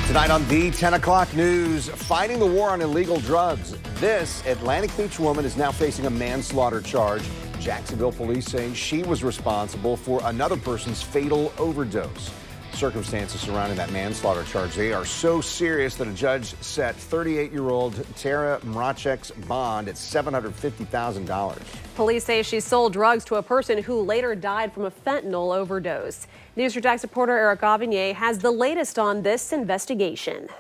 Tonight on the 10 o'clock news, fighting the war on illegal drugs. This Atlantic Beach woman is now facing a manslaughter charge. Jacksonville police saying she was responsible for another person's fatal overdose. Circumstances surrounding that manslaughter charge, they are so serious that a judge set 38-year-old Tara Mrachek's bond at $750,000. Police say she sold drugs to a person who later died from a fentanyl overdose. News 4 Jax reporter Eric Avignon has the latest on this investigation.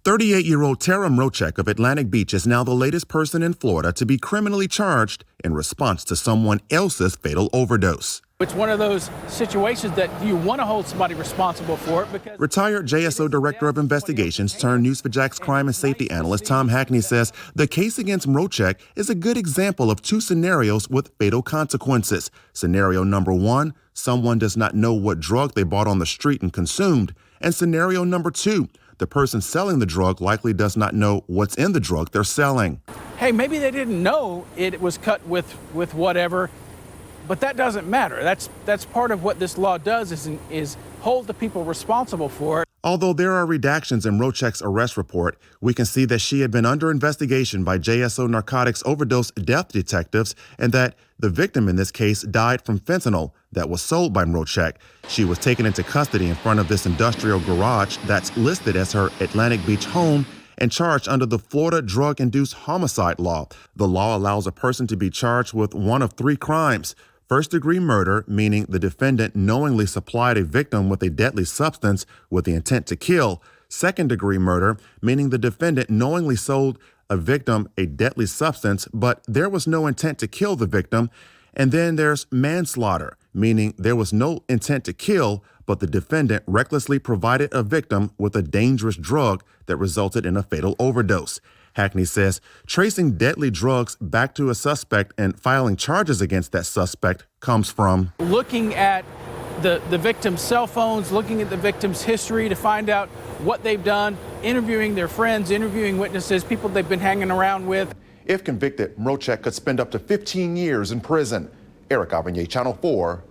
38-year-old Tara Mrachek of Atlantic Beach is now the latest person in Florida to be criminally charged in response to someone else's fatal overdose. It's one of those situations that you want to hold somebody responsible for it because... Retired JSO Director of Investigations turned News 4 Jax crime and safety analyst Tom Hackney says the case against Mrachek is a good example of two scenarios with fatal consequences. Scenario number one, someone does not know what drug they bought on the street and consumed. And scenario number two, the person selling the drug likely does not know what's in the drug they're selling. Hey, maybe they didn't know it was cut with whatever. But that doesn't matter. That's part of what this law does is hold the people responsible for it. Although there are redactions in Mrachek's arrest report, we can see that she had been under investigation by JSO Narcotics overdose death detectives and that the victim in this case died from fentanyl that was sold by Mrachek. She was taken into custody in front of this industrial garage that's listed as her Atlantic Beach home and charged under the Florida Drug-Induced Homicide Law. The law allows a person to be charged with one of three crimes. First-degree murder, meaning the defendant knowingly supplied a victim with a deadly substance with the intent to kill. Second-degree murder, meaning the defendant knowingly sold a victim a deadly substance, but there was no intent to kill the victim. And then there's manslaughter, meaning there was no intent to kill, but the defendant recklessly provided a victim with a dangerous drug that resulted in a fatal overdose. Hackney says tracing deadly drugs back to a suspect and filing charges against that suspect comes from looking at the victim's cell phones, looking at the victim's history to find out what they've done, interviewing their friends, interviewing witnesses, people they've been hanging around with. If convicted, Mrachek could spend up to 15 years in prison. Eric Avignon, Channel 4